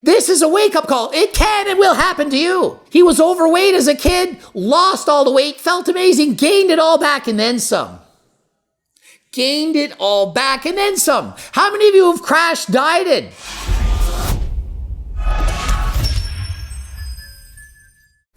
This is a wake-up call. It can and will happen to you. He was overweight as a kid, lost all the weight, felt amazing, gained it all back and then some. Gained it all back and then some. How many of you have crash dieted?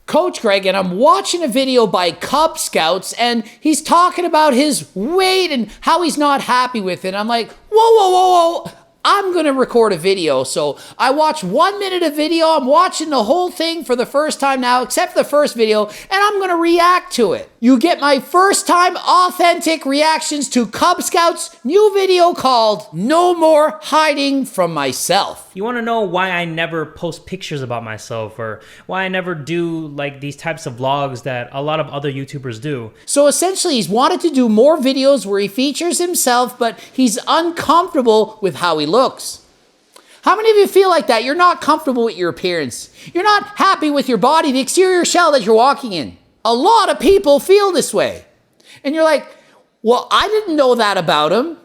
Coach Greg, and I'm watching a video by Cub Scouts, and he's talking about his weight and how he's not happy with it. I'm like, whoa. I'm going to record a video. So I watched 1 minute of video. I'm watching the whole thing for the first time now, except the first video, and I'm going to react to it. You get my first time authentic reactions to Cub Scouts' new video called No More Hiding From Myself. You want to know why I never post pictures about myself, or why I never do like these types of vlogs that a lot of other YouTubers do. So essentially, he's wanted to do more videos where he features himself, but he's uncomfortable with how he looks. How many of you feel like that? You're not comfortable with your appearance. You're not happy with your body, the exterior shell that you're walking in. A lot of people feel this way. And you're like, well, I didn't know that about him.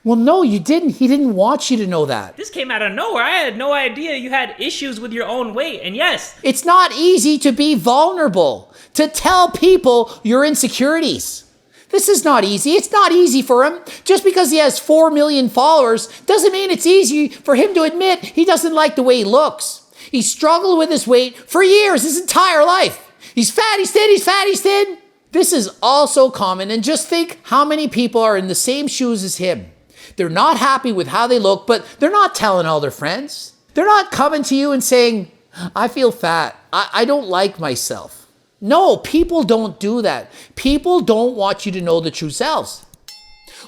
Well, no, you didn't. He didn't want you to know that. This came out of nowhere. I had no idea you had issues with your own weight. And yes, it's not easy to be vulnerable, to tell people your insecurities. This is not easy. It's not easy for him. Just because he has 4 million followers doesn't mean it's easy for him to admit he doesn't like the way he looks. He struggled with his weight for years, his entire life. He's fat, he's thin, he's fat, he's thin. This is also common, and just think how many people are in the same shoes as him. They're not happy with how they look, but they're not telling all their friends. They're not coming to you and saying, I feel fat. I don't like myself. No, people don't do that. People don't want you to know the true selves.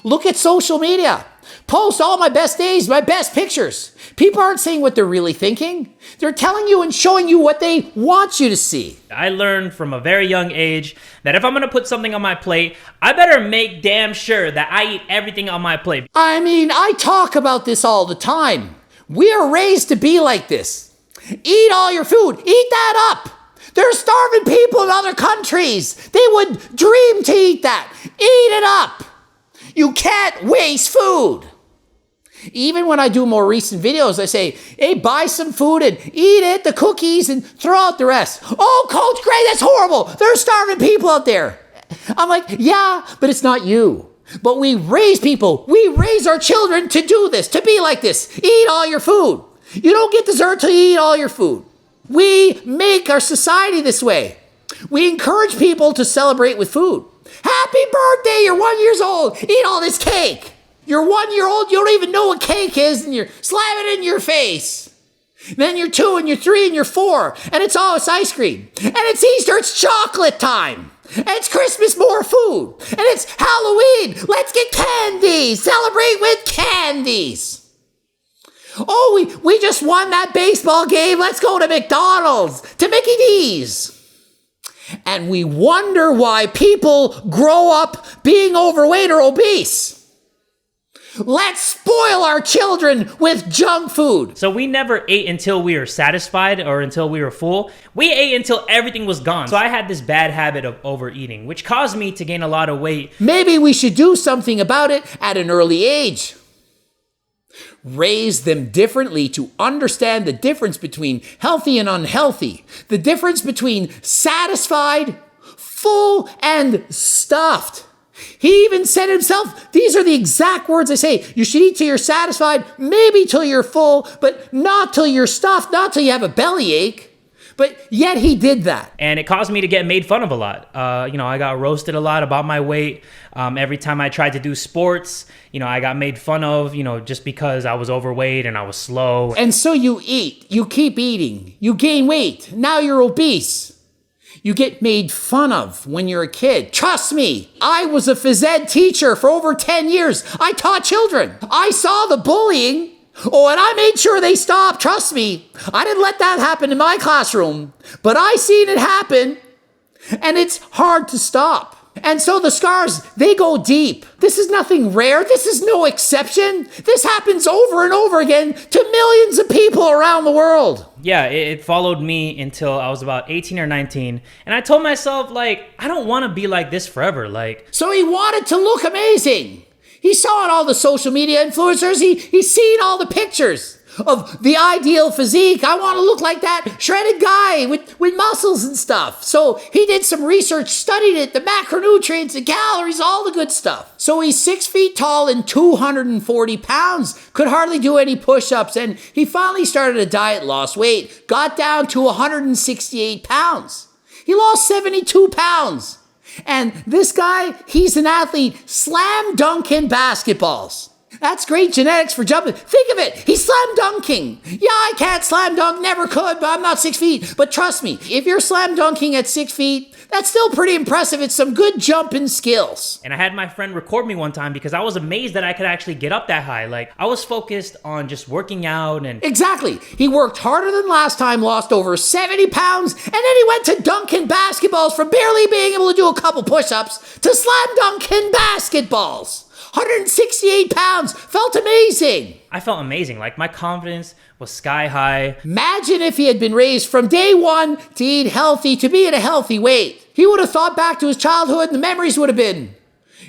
Look at social media. Post all my best days, my best pictures. People aren't saying what they're really thinking. They're telling you and showing you what they want you to see. I learned from a very young age that if I'm gonna put something on my plate, I better make damn sure that I eat everything on my plate. I mean, I talk about this all the time. We are raised to be like this. Eat all your food. Eat that up. There are starving people in other countries. They would dream to eat that. Eat it up. You can't waste food. Even when I do more recent videos, I say, hey, buy some food and eat it, the cookies, and throw out the rest. Oh, Coach Gray, that's horrible. There are starving people out there. I'm like, yeah, but it's not you. But we raise people. We raise our children to do this, to be like this. Eat all your food. You don't get dessert till you eat all your food. We make our society this way. We encourage people to celebrate with food. Happy birthday, you're 1 year old. Eat all this cake. You're 1 year old, you don't even know what cake is, and you're slamming it in your face. Then you're 2, and you're 3, and you're 4, and it's ice cream. And it's Easter, it's chocolate time. And it's Christmas, more food. And it's Halloween, let's get candies. Celebrate with candies. Oh, we just won that baseball game. Let's go to McDonald's, to Mickey D's. And we wonder why people grow up being overweight or obese. Let's spoil our children with junk food. So we never ate until we were satisfied or until we were full. We ate until everything was gone. So I had this bad habit of overeating, which caused me to gain a lot of weight. Maybe we should do something about it at an early age. Raise them differently to understand the difference between healthy and unhealthy. The difference between satisfied, full, and stuffed. He even said himself, these are the exact words I say. You should eat till you're satisfied, maybe till you're full, but not till you're stuffed, not till you have a bellyache. But yet he did that. And it caused me to get made fun of a lot. I got roasted a lot about my weight. Every time I tried to do sports, I got made fun of, just because I was overweight and I was slow. And so you eat, you keep eating, you gain weight, now you're obese. You get made fun of when you're a kid. Trust me, I was a phys ed teacher for over 10 years. I taught children. I saw the bullying. Oh, and I made sure they stopped. Trust me, I didn't let that happen in my classroom, but I seen it happen, and it's hard to stop. And so the scars, they go deep. This is nothing rare. This is no exception. This happens over and over again to millions of people around the world. Yeah, it followed me until I was about 18 or 19. And I told myself, I don't want to be like this forever. So he wanted to look amazing. He saw it all the social media influencers. He's seen all the pictures. of the ideal physique. I want to look like that shredded guy with muscles and stuff. So he did some research, studied it, the macronutrients, the calories, all the good stuff. So he's 6 feet tall and 240 pounds, could hardly do any push-ups, and he finally started a diet, lost weight, got down to 168 pounds. He lost 72 pounds. And this guy, he's an athlete, slam dunking basketballs. That's great genetics for jumping. Think of it. He's slam dunking. Yeah, I can't slam dunk, never could, but I'm not 6 feet. But trust me, if you're slam dunking at 6 feet, that's still pretty impressive. It's some good jumping skills. And I had my friend record me one time because I was amazed that I could actually get up that high. Like, I was focused on just working out and... Exactly. He worked harder than last time, lost over 70 pounds, and then he went to dunking basketballs from barely being able to do a couple push-ups to slam dunking basketballs. 168 pounds. Felt amazing. I felt amazing. Like, my confidence was sky high. Imagine if he had been raised from day one to eat healthy, to be at a healthy weight. He would have thought back to his childhood and the memories would have been,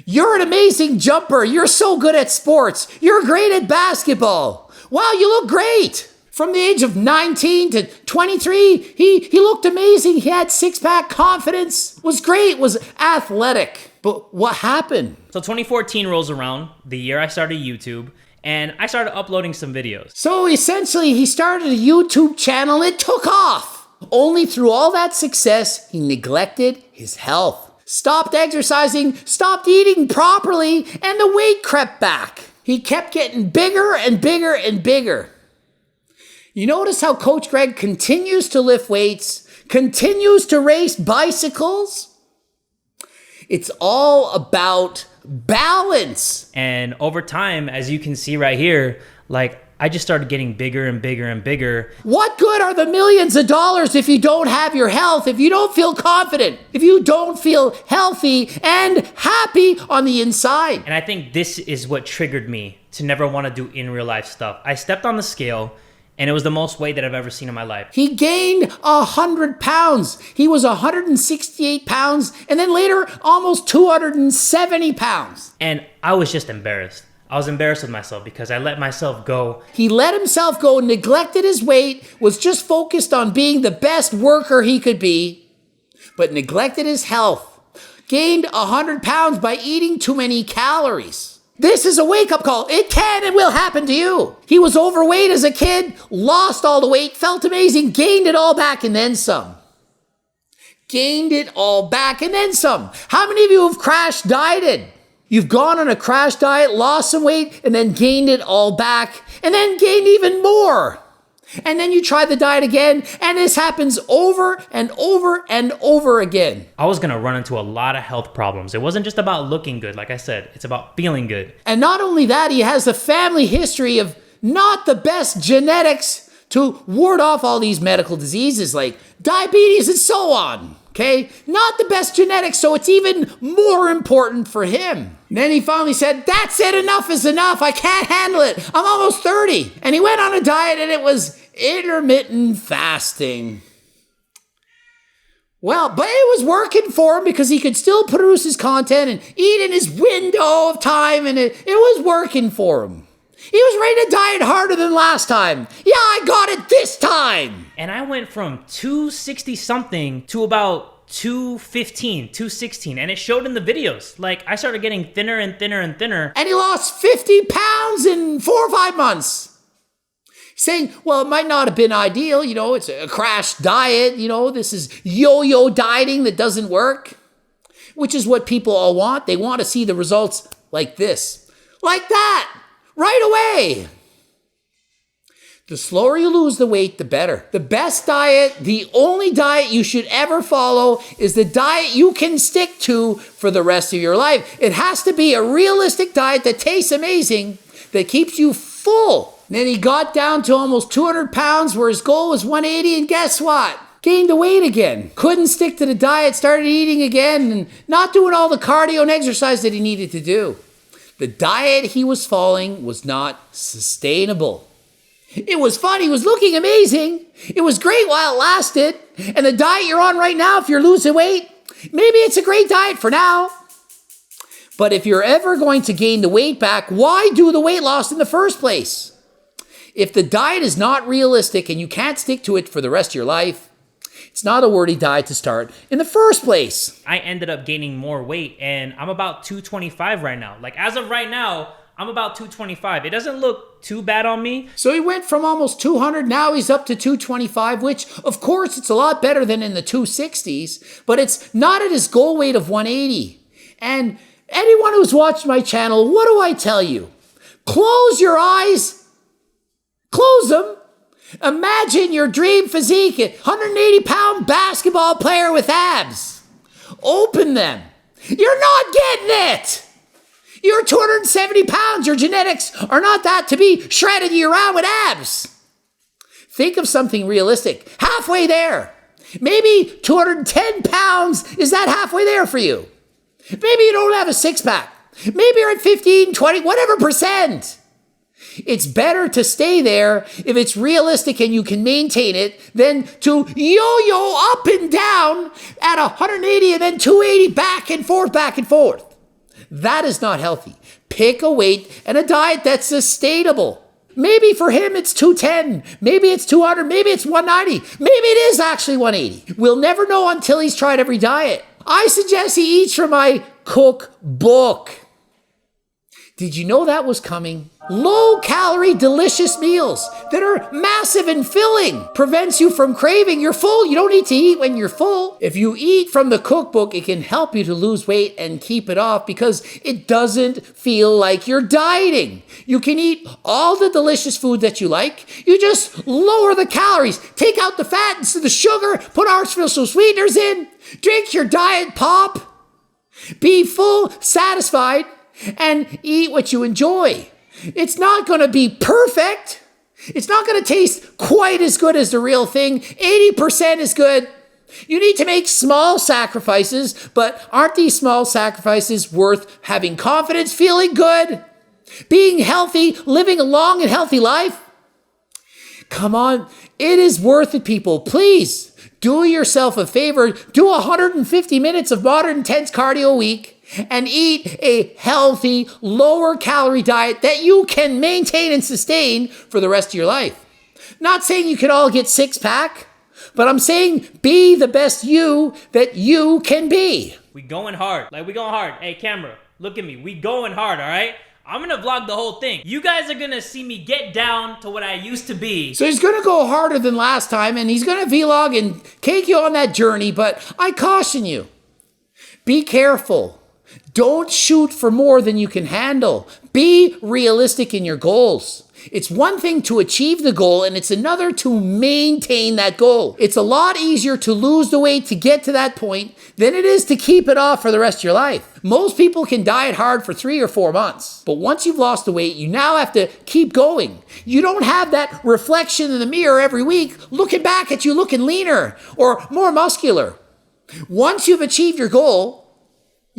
you're an amazing jumper. You're so good at sports. You're great at basketball. Wow, you look great. From the age of 19 to 23, he looked amazing. He had six-pack confidence, was great, was athletic. But what happened? So 2014 rolls around, the year I started YouTube, and I started uploading some videos. So essentially, he started a YouTube channel. It took off. Only through all that success, he neglected his health. Stopped exercising, stopped eating properly, and the weight crept back. He kept getting bigger and bigger and bigger. You notice how Coach Greg continues to lift weights, continues to race bicycles? It's all about balance. And over time, as you can see right here, like, I just started getting bigger and bigger and bigger. What good are the millions of dollars if you don't have your health, if you don't feel confident, if you don't feel healthy and happy on the inside? And I think this is what triggered me to never want to do in real life stuff. I stepped on the scale, and it was the most weight that I've ever seen in my life. He gained 100 pounds. He was 168 pounds, and then later, almost 270 pounds. And I was just embarrassed. I was embarrassed with myself because I let myself go. He let himself go, neglected his weight, was just focused on being the best worker he could be, but neglected his health. Gained 100 pounds by eating too many calories. This is a wake-up call. It can and will happen to you. He was overweight as a kid, lost all the weight, felt amazing, gained it all back and then some. Gained it all back and then some. How many of you have crash dieted? You've gone on a crash diet, lost some weight, and then gained it all back, and then gained even more. And then you try the diet again, and this happens over and over and over again. I was gonna run into a lot of health problems. It wasn't just about looking good, like I said, it's about feeling good. And not only that, he has the family history of not the best genetics to ward off all these medical diseases like diabetes and so on. Okay? Not the best genetics, so it's even more important for him. And then he finally said, that's it, enough is enough. I can't handle it. I'm almost 30. And he went on a diet and it was intermittent fasting. Well, but it was working for him because he could still produce his content and eat in his window of time, and it was working for him. He was ready to diet harder than last time. Yeah, I got it this time. And I went from 260 something to about 215, 216, and it showed in the videos. Like, I started getting thinner and thinner and thinner. And he lost 50 pounds in 4 or 5 months. Saying, well, it might not have been ideal, it's a crash diet, this is yo-yo dieting that doesn't work, which is what people all want. They want to see the results like this, like that, right away. The slower you lose the weight, the better. The best diet, the only diet you should ever follow is the diet you can stick to for the rest of your life. It has to be a realistic diet that tastes amazing, that keeps you full. And then he got down to almost 200 pounds where his goal was 180, and guess what? Gained the weight again. Couldn't stick to the diet, started eating again, and not doing all the cardio and exercise that he needed to do. The diet he was following was not sustainable. It was fun. He was looking amazing. It was great while it lasted. And the diet you're on right now, if you're losing weight, maybe it's a great diet for now. But if you're ever going to gain the weight back, why do the weight loss in the first place? If the diet is not realistic and you can't stick to it for the rest of your life, it's not a worthy diet to start in the first place. I ended up gaining more weight, and I'm about 225 right now. Like, as of right now, I'm about 225. It doesn't look too bad on me. So he went from almost 200, now he's up to 225, which, of course, it's a lot better than in the 260s, but it's not at his goal weight of 180. And anyone who's watched my channel, what do I tell you? Close your eyes. Close them. Imagine your dream physique, a 180-pound basketball player with abs. Open them. You're not getting it. You're 270 pounds. Your genetics are not that to be shredded you around with abs. Think of something realistic. Halfway there. Maybe 210 pounds. Is that halfway there for you? Maybe you don't have a six-pack. Maybe you're at 15, 20, whatever percent. It's better to stay there if it's realistic and you can maintain it than to yo-yo up and down at 180 and then 280 back and forth, back and forth. That is not healthy. Pick a weight and a diet that's sustainable. Maybe for him it's 210, maybe it's 200, maybe it's 190, maybe it is actually 180. We'll never know until he's tried every diet. I suggest he eats from my cookbook. Did you know that was coming? Low-calorie, delicious meals that are massive and filling prevents you from craving. You're full. You don't need to eat when you're full. If you eat from the cookbook, it can help you to lose weight and keep it off because it doesn't feel like you're dieting. You can eat all the delicious food that you like. You just lower the calories, take out the fat and the sugar, put artificial sweeteners in, drink your diet pop, be full, satisfied, and eat what you enjoy. It's not going to be perfect. It's not going to taste quite as good as the real thing. 80% is good. You need to make small sacrifices, but aren't these small sacrifices worth having confidence, feeling good, being healthy, living a long and healthy life? Come on, it is worth it, people. Please do yourself a favor. Do 150 minutes of moderate intense cardio a week. And eat a healthy, lower calorie diet that you can maintain and sustain for the rest of your life. Not saying you can all get six-pack, but I'm saying be the best you that you can be. We going hard. Like, we going hard. Hey, camera, look at me. We going hard, all right? I'm gonna vlog the whole thing. You guys are gonna see me get down to what I used to be. So he's gonna go harder than last time, and he's gonna vlog and take you on that journey, but I caution you, be careful. Don't shoot for more than you can handle. Be realistic in your goals. It's one thing to achieve the goal, and it's another to maintain that goal. It's a lot easier to lose the weight to get to that point than it is to keep it off for the rest of your life. Most people can diet hard for 3 or 4 months, but once you've lost the weight, you now have to keep going. You don't have that reflection in the mirror every week looking back at you looking leaner or more muscular. Once you've achieved your goal,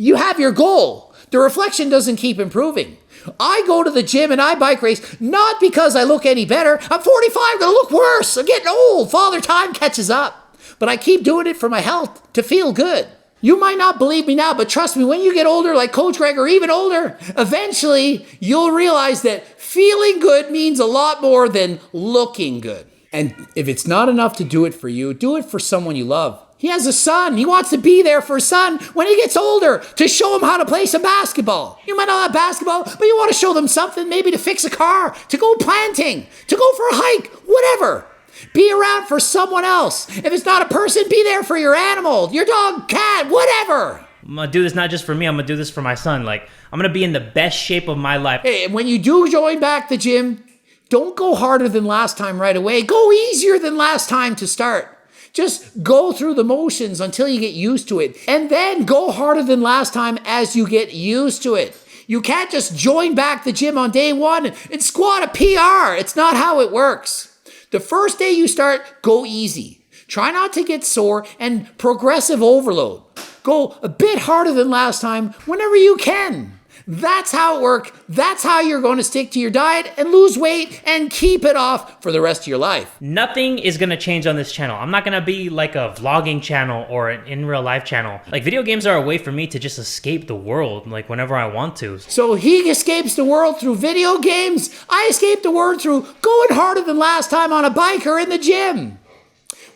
you have your goal. The reflection doesn't keep improving. I go to the gym and I bike race not because I look any better. I'm 45, I'm gonna look worse. I'm getting old. Father Time catches up. But I keep doing it for my health to feel good. You might not believe me now, but trust me, when you get older, like Coach Greg or even older, eventually you'll realize that feeling good means a lot more than looking good. And if it's not enough to do it for you, do it for someone you love. He has a son. He wants to be there for his son when he gets older to show him how to play some basketball. You might not have basketball, but you want to show them something, maybe to fix a car, to go planting, to go for a hike, whatever. Be around for someone else. If it's not a person, be there for your animal, your dog, cat, whatever. I'm gonna do this not just for me, I'm gonna do this for my son. Like, I'm gonna be in the best shape of my life. Hey, and when you do join back the gym, don't go harder than last time right away. Go easier than last time to start. Just go through the motions until you get used to it. And then go harder than last time as you get used to it. You can't just join back the gym on day one and squat a PR. It's not how it works. The first day you start, go easy. Try not to get sore and progressive overload. Go a bit harder than last time whenever you can. That's how it works. That's how you're going to stick to your diet and lose weight and keep it off for the rest of your life. Nothing is going to change on this channel. I'm not going to be like a vlogging channel or an in real life channel. Like, video games are a way for me to just escape the world, like, whenever I want to. So he escapes the world through video games. I escape the world through going harder than last time on a bike or in the gym.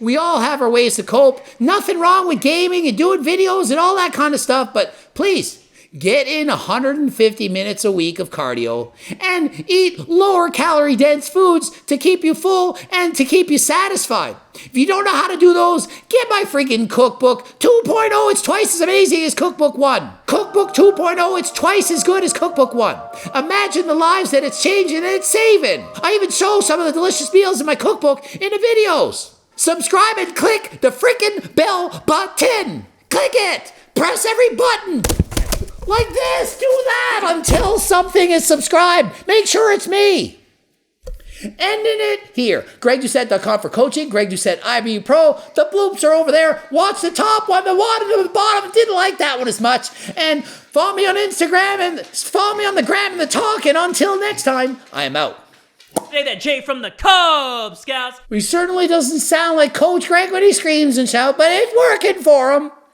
We all have our ways to cope. Nothing wrong with gaming and doing videos and all that kind of stuff, but please, get in 150 minutes a week of cardio and eat lower calorie dense foods to keep you full and to keep you satisfied. If you don't know how to do those, get my freaking cookbook 2.0. It's twice as amazing as cookbook 1. Cookbook 2.0, it's twice as good as cookbook 1. Imagine the lives that it's changing and it's saving. I even show some of the delicious meals in my cookbook in the videos. Subscribe and click the freaking bell button. Click it. Press every button. Like this, do that until something is subscribed. Make sure it's me. Ending it here. GregDoucette.com for coaching. Greg Doucette, IBU Pro. The bloops are over there. Watch the top one, the one at the bottom. Didn't like that one as much. And follow me on Instagram and follow me on the gram and the talk. And until next time, I am out. Say that Jay from the Kubz, Scouts. He certainly doesn't sound like Coach Greg when he screams and shouts, but it's working for him.